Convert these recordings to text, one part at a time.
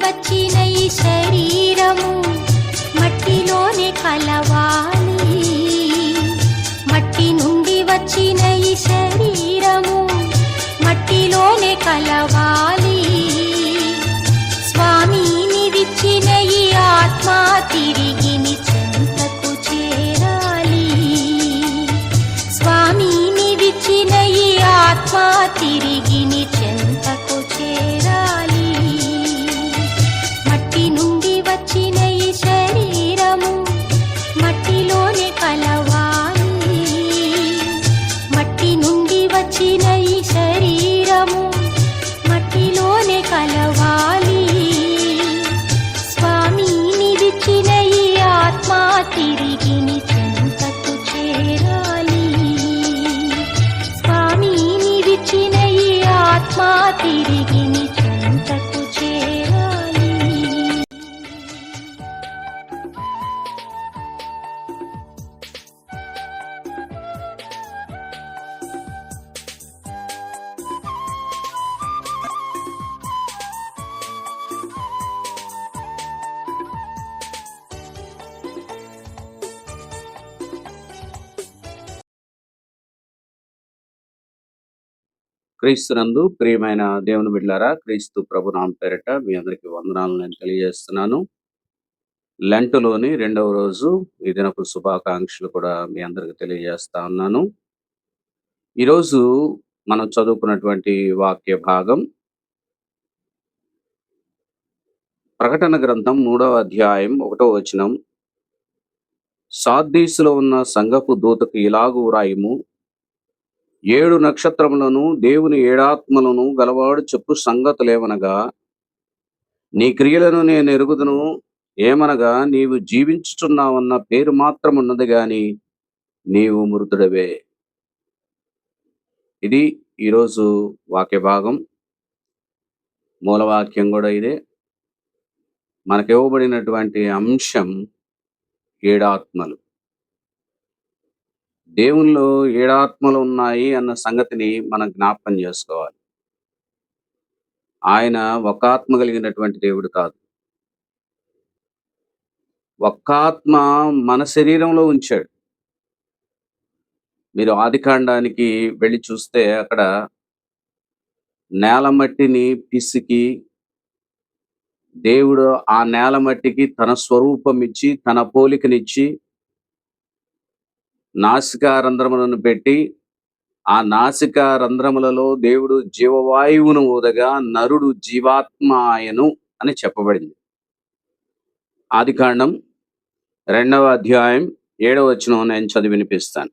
వచ్చిన ఈ శరీరము మట్టిలోనే కలవాలి. మట్టి నుండి వచ్చిన ఈ శరీరము మట్టిలోనే కలవాలి. స్వామిని విచ్చిన ఈ ఆత్మ తిరిగి నీ చెంతకు చేరాలి. స్వామిని విచ్చిన ఈ ఆత్మ తిరిగి నీ చెంతకు చేరాలి. మట్టి నుండి వచ్చిన ఈ శరీరము మట్టిలోనే కలవాలి. మట్టి నుండి వచ్చిన ఈ శరీరము మట్టిలోనే కలవాలి. స్వామిని విచ్చిన ఈ ఆత్మ తిరిగి నీ చెంతకు చేరాలి. స్వామిని విచ్చిన ఈ ఆత్మ తిరిగి నీ చెంతకు చేరాలి. క్రీస్తునందు ప్రియమైన దేవుని బిడ్డలారా, క్రీస్తు ప్రభు నామ పేరిట మీ అందరికీ వందనాలు నేను తెలియజేస్తున్నాను. లెంటులోని 2వ రోజు ఈ దినపు శుభాకాంక్షలు కూడా మీ అందరికి తెలియజేస్తా ఉన్నాను. ఈరోజు మనం చదువుకున్నటువంటి వాక్య భాగం ప్రకటన గ్రంథం 3వ అధ్యాయం 1వ వచనం. సార్దీసులో ఉన్న సంఘపు దూతకు ఇలాగు వ్రాయుము, 7 నక్షత్రములను దేవుని 7 ఆత్మలను గలవాడు చెప్పు సంగతులేమనగా, నీ క్రియలను నేను ఎరుగుదును. ఏమనగా, నీవు జీవించుచున్నావన్న పేరు మాత్రం ఉన్నది గాని నీవు మృతుడవే. ఇది ఈరోజు వాక్య భాగం. మూలవాక్యం కూడా ఇదే. మనకివ్వబడినటువంటి అంశం 7 ఆత్మలు. దేవునిలో 7 ఆత్మలు ఉన్నాయి అన్న సంగతిని మనం జ్ఞాపకం చేసుకోవాలి. ఆయన ఒక్క ఆత్మ కలిగినటువంటి దేవుడు కాదు. ఒక్క ఆత్మ మన శరీరంలో ఉంచాడు. మీరు ఆదికాండానికి వెళ్ళి చూస్తే అక్కడ నేల మట్టిని పిసికి దేవుడు ఆ నేల మట్టికి తన స్వరూపం ఇచ్చి తన పోలికనిచ్చి నాసికా రంధ్రములను పెట్టి ఆ నాసికా రంధ్రములలో దేవుడు జీవవాయువును ఊదగా నరుడు జీవాత్మ ఆయను అని చెప్పబడింది. ఆదికాండం 2వ అధ్యాయం 7వ వచనం నేను చదివి వినిపిస్తాను.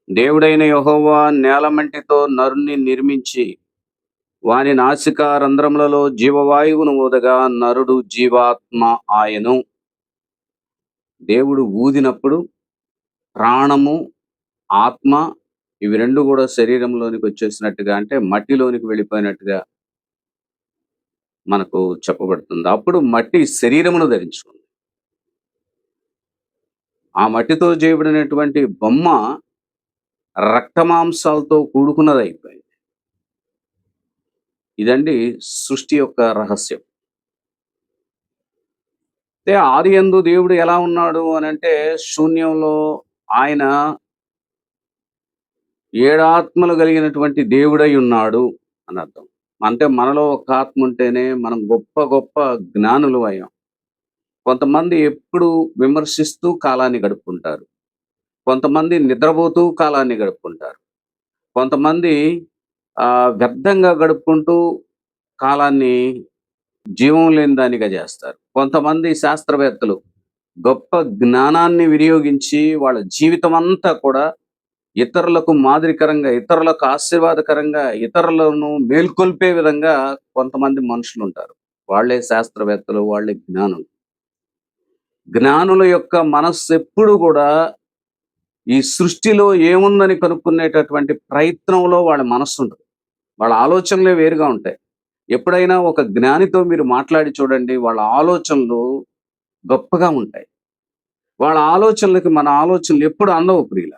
దేవుడైన యెహోవా నేలమంటితో నరుని నిర్మించి వాని నాసికా రంధ్రములలో జీవవాయువును ఊదగా నరుడు జీవాత్మ ఆయను. దేవుడు ఊదినప్పుడు ప్రాణము, ఆత్మ ఇవి రెండు కూడా శరీరంలోనికి వచ్చేసినట్టుగా, అంటే మట్టిలోనికి వెళ్ళిపోయినట్టుగా మనకు చెప్పబడుతుంది. అప్పుడు మట్టి శరీరమును ధరించుకుంది. ఆ మట్టితో చేయబడినటువంటి బొమ్మ రక్తమాంసాలతో కూడుకున్నది అయిపోయింది. ఇదండి సృష్టి యొక్క రహస్యం. ఆది యందు దేవుడు ఎలా ఉన్నాడు అని అంటే, శూన్యంలో ఆయన 7 ఆత్మలు కలిగినటువంటి దేవుడై ఉన్నాడు అని అర్థం. అంటే మనలో ఒక ఆత్మ ఉంటేనే మనం గొప్ప గొప్ప జ్ఞానులు అయ్యాం. కొంతమంది ఎప్పుడు విమర్శిస్తూ కాలాన్ని గడుపుకుంటారు. కొంతమంది నిద్రపోతూ కాలాన్ని గడుపుకుంటారు. కొంతమంది వ్యర్థంగా గడుపుకుంటూ కాలాన్ని జీవం లేని దానిగా చేస్తారు. కొంతమంది శాస్త్రవేత్తలు గొప్ప జ్ఞానాన్ని వినియోగించి వాళ్ళ జీవితం అంతా కూడా ఇతరులకు మాదిరికరంగా, ఇతరులకు ఆశీర్వాదకరంగా, ఇతరులను మేల్కొల్పే విధంగా కొంతమంది మనుషులు ఉంటారు. వాళ్ళే శాస్త్రవేత్తలు, వాళ్ళే జ్ఞానులు. జ్ఞానుల యొక్క మనస్సు ఎప్పుడు కూడా ఈ సృష్టిలో ఏముందని కనుక్కునేటటువంటి ప్రయత్నంలో వాళ్ళ మనస్సు ఉంటుంది. వాళ్ళ ఆలోచనలే వేరుగా ఉంటాయి. ఎప్పుడైనా ఒక జ్ఞానితో మీరు మాట్లాడి చూడండి, వాళ్ళ ఆలోచనలు గొప్పగా ఉంటాయి. వాళ్ళ ఆలోచనలకి మన ఆలోచనలు ఎప్పుడు అందవు ప్రియుల.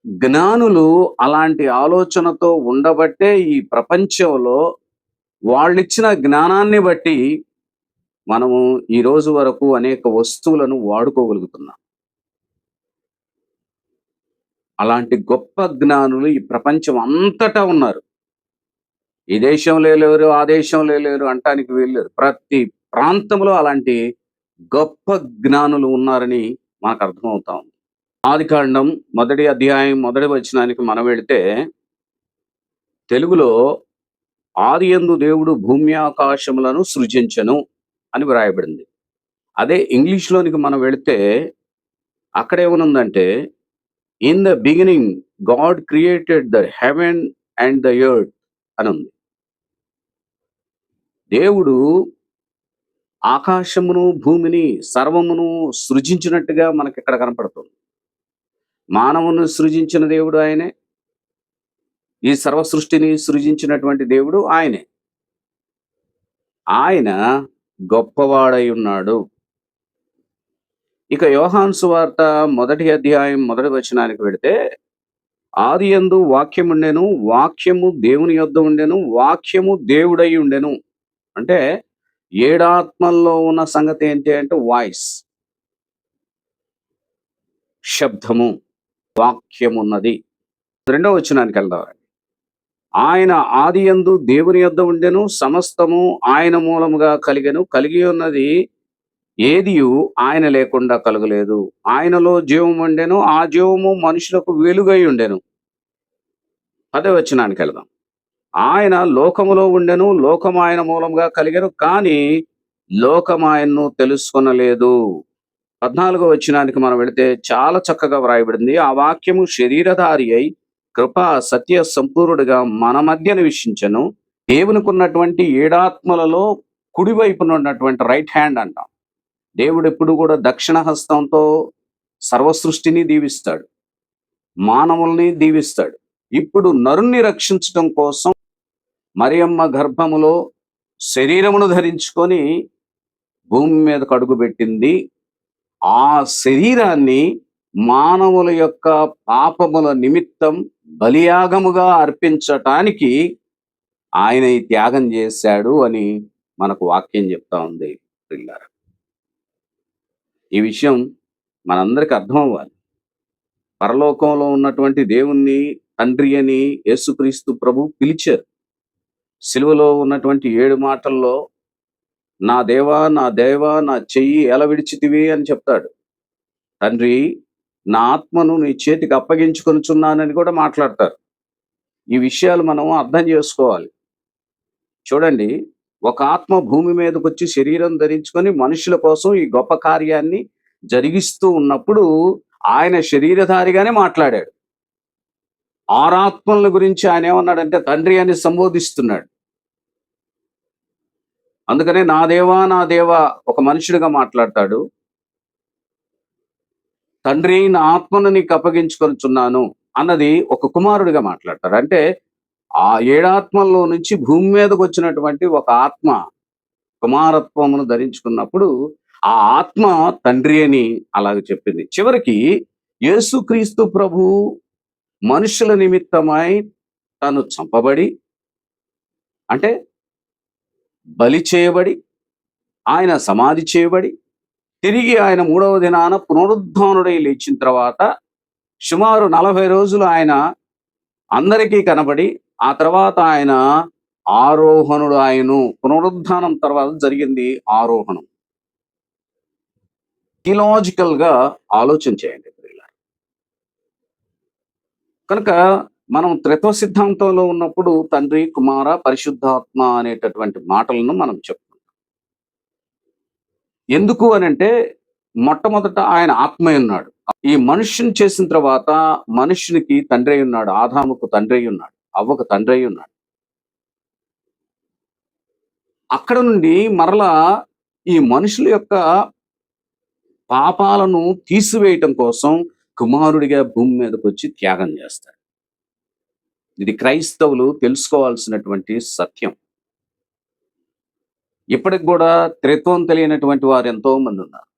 జ్ఞానులు అలాంటి ఆలోచనతో ఉండబట్టే ఈ ప్రపంచంలో వాళ్ళిచ్చిన జ్ఞానాన్ని బట్టి మనము ఈ రోజు వరకు అనేక వస్తువులను వాడుకోగలుగుతున్నాం. అలాంటి గొప్ప జ్ఞానులు ఈ ప్రపంచం అంతటా ఉన్నారు. ఈ దేశంలో లేరు, ఆ దేశంలో లేరు అంటానికి వీల్లేదు. ప్రతి ప్రాంతంలో అలాంటి గొప్ప జ్ఞానులు ఉన్నారని మనకు అర్థమవుతా ఉంది. ఆదికాండం 1వ అధ్యాయం 1వ వచనానికి మనం వెళితే, తెలుగులో ఆదియందు దేవుడు భూమి ఆకాశములను సృజించెను అని వ్రాయబడింది. అదే ఇంగ్లీష్‌లోనికి మనం వెళితే అక్కడ ఏమనుందంటే, in the beginning God created the heaven and the earth అని ఉంది. దేవుడు ఆకాశమును, భూమిని, సర్వమును సృజించినట్టుగా మనకిక్కడ కనపడుతుంది. మానవుని సృజించిన దేవుడు ఆయనే. ఈ సర్వ సృష్టిని సృజించినటువంటి దేవుడు ఆయనే. ఆయన గొప్పవాడై ఉన్నాడు. ఇక యోహాను సువార్త 1వ అధ్యాయం 1వ వచనానికి వెళితే, ఆదియందు వాక్యముండెను, వాక్యము దేవుని యొద్ద ఉండెను, వాక్యము దేవుడై ఉండెను. అంటే 7 ఆత్మల్లో ఉన్న సంగతి ఏంటి అంటే వాయిస్, శబ్దము, వాక్యమున్నది. 2వ వచనానికి వెళ్దాం. ఆయన ఆదియందు దేవుని యొద్ద ఉండెను, సమస్తము ఆయన మూలముగా కలిగెను, కలిగి ఉన్నది ఏదియు ఆయన లేకుండా కలుగలేదు. ఆయనలో జీవం ఉండెను, ఆ జీవము మనుషులకు వెలుగై ఉండెను. 10వ వచనానికి వెళదాం. ఆయన లోకములో ఉండెను, లోకము ఆయన మూలముగా కలిగెను, కానీ లోకము ఆయన్ను తెలుసుకొనలేదు. 14వ వచనానికి మనం వెళితే చాలా చక్కగా వ్రాయబడింది. ఆ వాక్యము శరీరధారి అయి కృపా సత్య సంపూర్ణుడిగా మన మధ్య నివసించెను. దేవునికున్నటువంటి 7 ఆత్మలలో కుడివైపున ఉన్నటువంటి రైట్ హ్యాండ్ అంటాం. దేవుడు ఎప్పుడు కూడా దక్షిణ హస్తంతో సర్వ సృష్టిని దీవిస్తాడు, మానవుల్ని దీవిస్తాడు. ఇప్పుడు నరుణ్ణి రక్షించడం కోసం మరియమ్మ గర్భములో శరీరమును ధరించుకొని భూమి మీదకు అడుగుపెట్టింది. ఆ శరీరాన్ని మానవుల యొక్క పాపముల నిమిత్తం బలియాగముగా అర్పించటానికి ఆయన ఈ త్యాగం చేశాడు అని మనకు వాక్యం చెప్తా ఉంది. పిల్లారా, ఈ విషయం మనందరికి అర్థం అవ్వాలి. పరలోకంలో ఉన్నటువంటి దేవుణ్ణి తండ్రి అని యేసుక్రీస్తు ప్రభు పిలిచారు. సిలువలో ఉన్నటువంటి 7 మాటల్లో నా దేవా, నా దేవా, నా చెయ్యి ఎలా విడిచితివి అని చెప్తాడు. తండ్రి, నా ఆత్మను నీ చేతికి అప్పగించుకొనుచున్నానని కూడా మాట్లాడతారు. ఈ విషయాలు మనం అర్థం చేసుకోవాలి. చూడండి, ఒక ఆత్మ భూమి మీదకి వచ్చి శరీరం ధరించుకొని మనుషుల కోసం ఈ గొప్ప కార్యాన్ని జరిగిస్తూ ఉన్నప్పుడు ఆయన శరీరధారిగానే మాట్లాడాడు. 6 ఆత్మల గురించి ఆయన ఏమన్నాడంటే తండ్రి అని సంబోధిస్తున్నాడు. అందుకనే నా దేవా, నా దేవా ఒక మనుషుడిగా మాట్లాడతాడు. తండ్రి, నా ఆత్మను నీకు అప్పగించుకొనుచున్నాను అన్నది ఒక కుమారుడిగా మాట్లాడతాడు. అంటే ఆ 7 ఆత్మల్లో నుంచి భూమి మీదకి వచ్చినటువంటి ఒక ఆత్మ కుమారత్వమును ధరించుకున్నప్పుడు ఆ ఆత్మ తండ్రి అని అలాగ చెప్పింది. చివరికి యేసుక్రీస్తు ప్రభు మనుషుల నిమిత్తమై తను చంపబడి, అంటే బలి చేయబడి, ఆయన సమాధి చేయబడి, తిరిగి ఆయన 3వ దినాన పునరుద్ధానుడై లేచిన తర్వాత సుమారు 40 రోజులు ఆయన అందరికీ కనబడి, ఆ తర్వాత ఆయన ఆరోహణుడు. ఆయను పునరుద్ధానం తర్వాత జరిగింది ఆరోహణం. థియలాజికల్ గా ఆలోచన చేయండి. కనుక మనం త్రిత్వ సిద్ధాంతంలో ఉన్నప్పుడు తండ్రి, కుమార, పరిశుద్ధాత్మ అనేటటువంటి మాటలను మనం చెప్తాం. ఎందుకు అనంటే మొట్టమొదట ఆయన ఆత్మ ఉన్నాడు. ఈ మనుష్యుని చేసిన తర్వాత మనుష్యునికి తండ్రి ఉన్నాడు. ఆదాముకు తండ్రి ఉన్నాడు, అవ్వకు తండ్రి ఉన్నాడు. అక్కడ నుండి మరలా ఈ మనుషుల యొక్క పాపాలను తీసివేయటం కోసం కుమారుడిగా భూమి మీదకి వచ్చి త్యాగం చేస్తాడు. ఇది క్రైస్తవులు తెలుసుకోవాల్సినటువంటి సత్యం. ఇప్పటికి కూడా త్రిత్వం తెలియనటువంటి వారు ఎంతో మంది ఉన్నారు.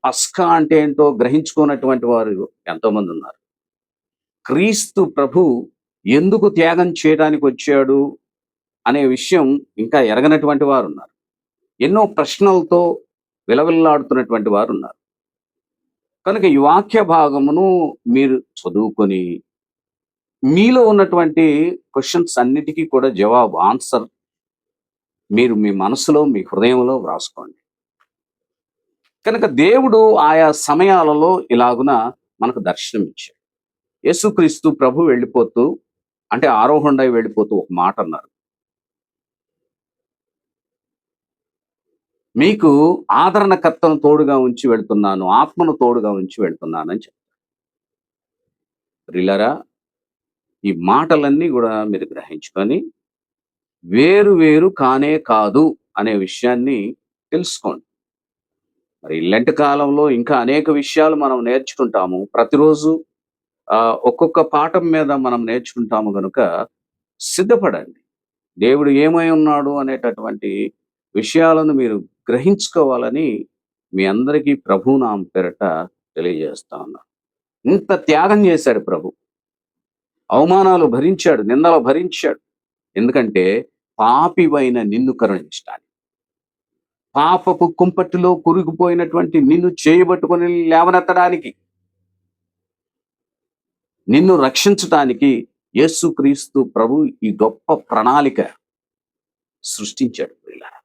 పస్కా అంటే ఏంటో గ్రహించుకున్నటువంటి వారు ఎంతో మంది ఉన్నారు. క్రీస్తు ప్రభు ఎందుకు త్యాగం చేయడానికి వచ్చాడు అనే విషయం ఇంకా ఎరగనటువంటి వారు ఉన్నారు. ఎన్నో ప్రశ్నలతో విలవిల్లాడుతున్నటువంటి వారు ఉన్నారు. కనుక ఈ వాక్య భాగమును మీరు చదువుకొని మీలో ఉన్నటువంటి క్వెషన్స్ అన్నిటికీ కూడా జవాబు, ఆన్సర్ మీరు మీ మనసులో, మీ హృదయంలో వ్రాసుకోండి. కనుక దేవుడు ఆయా సమయాలలో ఇలాగున మనకు దర్శనమిచ్చాడు. యేసుక్రీస్తు ప్రభు వెళ్ళిపోతూ, అంటే ఆరోహణై వెళ్ళిపోతూ ఒక మాట అన్నారు. మీకు ఆదరణకర్తను తోడుగా ఉంచి వెళ్తున్నాను, ఆత్మను తోడుగా ఉంచి వెళ్తున్నాను అని చెప్పారు. ప్రియులారా, ఈ మాటలన్నీ కూడా మీరు గ్రహించుకొని వేరు వేరు కానే కాదు అనే విషయాన్ని తెలుసుకోండి. మరి లెంట్ కాలంలో ఇంకా అనేక విషయాలు మనం నేర్చుకుంటాము. ప్రతిరోజు ఒక్కొక్క పాఠం మీద మనం నేర్చుకుంటాము గనుక సిద్ధపడండి. దేవుడు ఏమై ఉన్నాడు అనేటటువంటి విషయాలను మీరు గ్రహించుకోవాలని మీ అందరికీ ప్రభువు నామం పేరట తెలియజేస్తా ఉన్నాను. ఇంత త్యాగం చేశాడు ప్రభు. అవమానాలు భరించాడు, నిందలు భరించాడు. ఎందుకంటే పాపివైన నిన్ను కరుణించడానికి, పాపపు కుంపటిలో కురిగిపోయినటువంటి నిన్ను చేయబట్టుకొని లేవనెత్తడానికి, నిన్ను రక్షించటానికి యేసుక్రీస్తు ప్రభు ఈ గొప్ప ప్రణాళిక సృష్టించాడు. ప్రియులారా,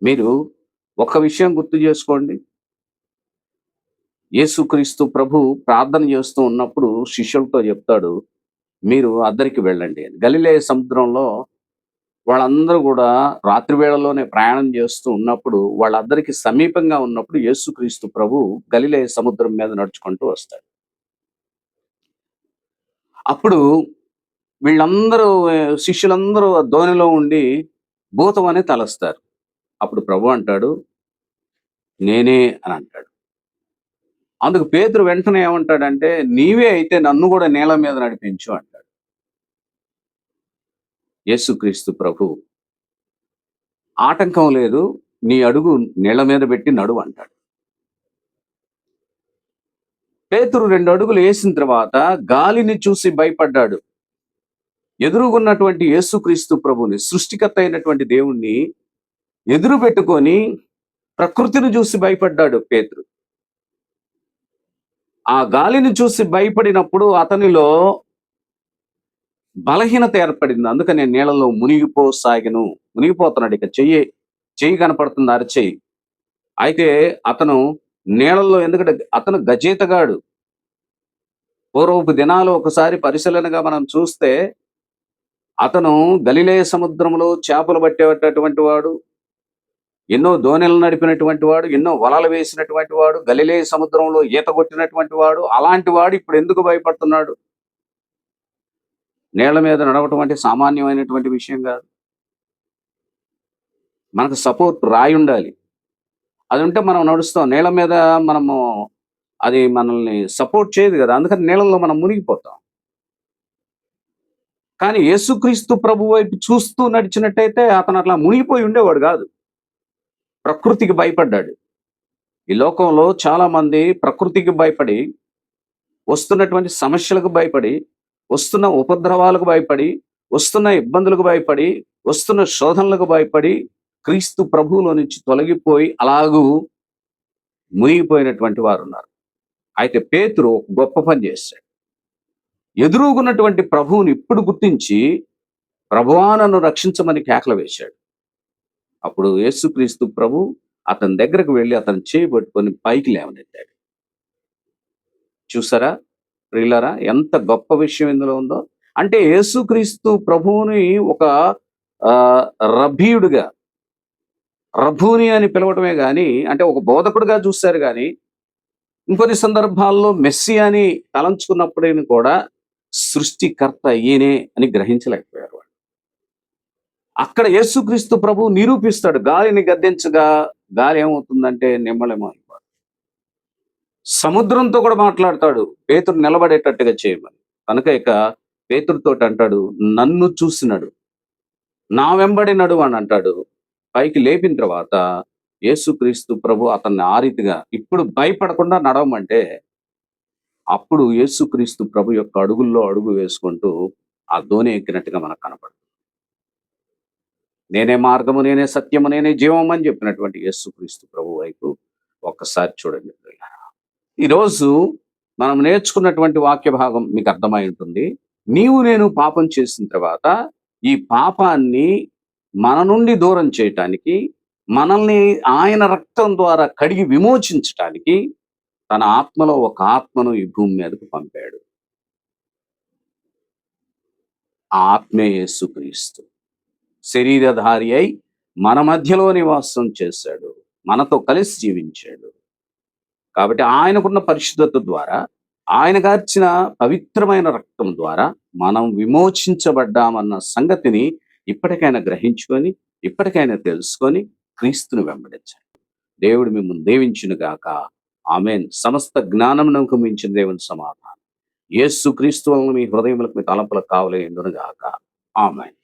మీరు ఒక విషయం గుర్తు చేసుకోండి. యేసుక్రీస్తు ప్రభు ప్రార్థన చేస్తూ ఉన్నప్పుడు శిష్యులతో చెప్తాడు, మీరు అద్దరికి వెళ్ళండి అని. గలిలయ సముద్రంలో వాళ్ళందరూ కూడా రాత్రి వేళలోనే ప్రయాణం చేస్తూ ఉన్నప్పుడు, వాళ్ళందరికీ సమీపంగా ఉన్నప్పుడు యేసుక్రీస్తు ప్రభు గలిలయ సముద్రం మీద నడుచుకుంటూ వస్తాడు. అప్పుడు వీళ్ళందరూ శిష్యులందరూ ధోనిలో ఉండి భూతం అని తలస్తారు. అప్పుడు ప్రభు అంటాడు, నేనే అని అంటాడు. అందుకు పేతురు వెంటనే ఏమంటాడంటే, నీవే అయితే నన్ను కూడా నీళ్ళ మీద నడిపించు అంటాడు. యేసుక్రీస్తు ప్రభు ఆటంకం లేదు, నీ అడుగు నీళ్ళ మీద పెట్టి నడువు అంటాడు. పేతురు 2 అడుగులు వేసిన తర్వాత గాలిని చూసి భయపడ్డాడు. ఎదురుగున్నటువంటి యేసుక్రీస్తు ప్రభుని, సృష్టికర్త అయినటువంటి దేవుణ్ణి ఎదురు పెట్టుకొని ప్రకృతిని చూసి భయపడ్డాడు పేతురు. ఆ గాలిని చూసి భయపడినప్పుడు అతనిలో బలహీనత ఏర్పడింది. అందుకని నీళ్ళలో మునిగిపోతున్నాడు. ఇక చెయ్యి కనపడుతుంది, అరచెయ్యి. అయితే అతను నీళ్ళల్లో, ఎందుకంటే అతను గజేతగాడు. పూర్వపు దినాలు ఒకసారి పరిశీలనగా మనం చూస్తే, అతను గలిలయ సముద్రంలో చేపలు పట్టేటటువంటి వాడు, ఎన్నో దోణెలు నడిపినటువంటి వాడు, ఎన్నో వలలు వేసినటువంటి వాడు, గలిలయ సముద్రంలో ఈత కొట్టినటువంటి వాడు. అలాంటి వాడు ఇప్పుడు ఎందుకు భయపడుతున్నాడు? నీళ్ల మీద నడవటం అంటే సామాన్యమైనటువంటి విషయం కాదు. మనకు సపోర్ట్ రాయి ఉండాలి. అది ఉంటే మనం నడుస్తాం. నీళ్ల మీద అది మనల్ని సపోర్ట్ చేయదు కదా, అందుకని నీళ్ళల్లో మనం మునిగిపోతాం. కానీ యేసుక్రీస్తు ప్రభు వైపు చూస్తూ నడిచినట్టయితే అతను అట్లా మునిగిపోయి ఉండేవాడు కాదు. ప్రకృతికి భయపడ్డాడు. ఈ లోకంలో చాలా మంది ప్రకృతికి భయపడి, వస్తున్నటువంటి సమస్యలకు భయపడి, వస్తున్న ఉపద్రవాలకు భయపడి, వస్తున్న ఇబ్బందులకు భయపడి, వస్తున్న శోధనలకు భయపడి క్రీస్తు ప్రభువులో నుంచి తొలగిపోయి అలాగూ మునిగిపోయినటువంటి వారు ఉన్నారు. అయితే పేతురు ఒక గొప్ప పని చేశాడు. ఎదురుగున్నటువంటి ప్రభువుని ఇప్పుడు గుర్తించి, ప్రభువా నన్ను రక్షించమని కేకలు వేశాడు. అప్పుడు యేసుక్రీస్తు ప్రభు అతని దగ్గరకు వెళ్ళి అతను చేయబట్టుకొని పైకి లేవనెత్తాడు. చూసారా ప్రియులారా, ఎంత గొప్ప విషయం ఇందులో ఉందో. అంటే యేసుక్రీస్తు ప్రభువుని ఒక రబ్బూని అని పిలవటమే గాని, అంటే ఒక బోధకుడుగా చూశారు కానీ, ఇంకొన్ని సందర్భాల్లో మెస్సి అని తలంచుకున్నప్పుడైనా కూడా సృష్టికర్త ఈయనే అని గ్రహించలేకపోయారు వాళ్ళు. అక్కడ యేసుక్రీస్తు ప్రభు నిరూపిస్తాడు. గాలిని గద్దించగా గాలి ఏమవుతుందంటే నిమ్మళమో అయిపోతుంది. సముద్రంతో కూడా మాట్లాడతాడు, పేతురు నిలబడేటట్టుగా చేయమని. కనుక ఇక పేతురుతో అంటాడు, నన్ను చూసినడు, నా వెంబడి నడు అని అంటాడు. పైకి లేపిన తర్వాత యేసుక్రీస్తు ప్రభు అతన్ని ఆ రీతిగా ఇప్పుడు భయపడకుండా నడవమంటే, అప్పుడు యేసుక్రీస్తు ప్రభు యొక్క అడుగుల్లో అడుగు వేసుకుంటూ ఆ దోణి ఎక్కినట్టుగా మనకు కనపడుతుంది. నేనే మార్గము, నేనే సత్యము, నేనే జీవము అని చెప్పినటువంటి యేసుక్రీస్తు ప్రభు వైపు ఒక్కసారి చూడండి ప్రియులారా. ఈరోజు మనం నేర్చుకున్నటువంటి వాక్య భాగం మీకు అర్థమై ఉంటుంది. నీవు నేను పాపం చేసిన తర్వాత ఈ పాపాన్ని మన నుండి దూరం చేయటానికి, మనల్ని ఆయన రక్తం ద్వారా కడిగి విమోచించటానికి తన ఆత్మలో ఒక ఆత్మను ఈ భూమి మీదకు పంపాడు. ఆ ఆత్మే యేసుక్రీస్తు. శరీరధారి అయి మన మధ్యలో నివాసం చేశాడు, మనతో కలిసి జీవించాడు. కాబట్టి ఆయనకున్న పరిశుద్ధత ద్వారా, ఆయన గార్చిన పవిత్రమైన రక్తం ద్వారా మనం విమోచించబడ్డామన్న సంగతిని ఇప్పటికైనా గ్రహించుకొని, ఇప్పటికైనా తెలుసుకొని క్రీస్తును వెంబడించండి. దేవుడు మిమ్మల్ని దీవించును గాక. ఆమేన్. సమస్త జ్ఞానమునకు మించిన దేవుని సమాధానం యేసు క్రీస్తు వలన మీ హృదయములకు, మీ తలంపులకు కావలి ఉండును గాక. ఆమేన్.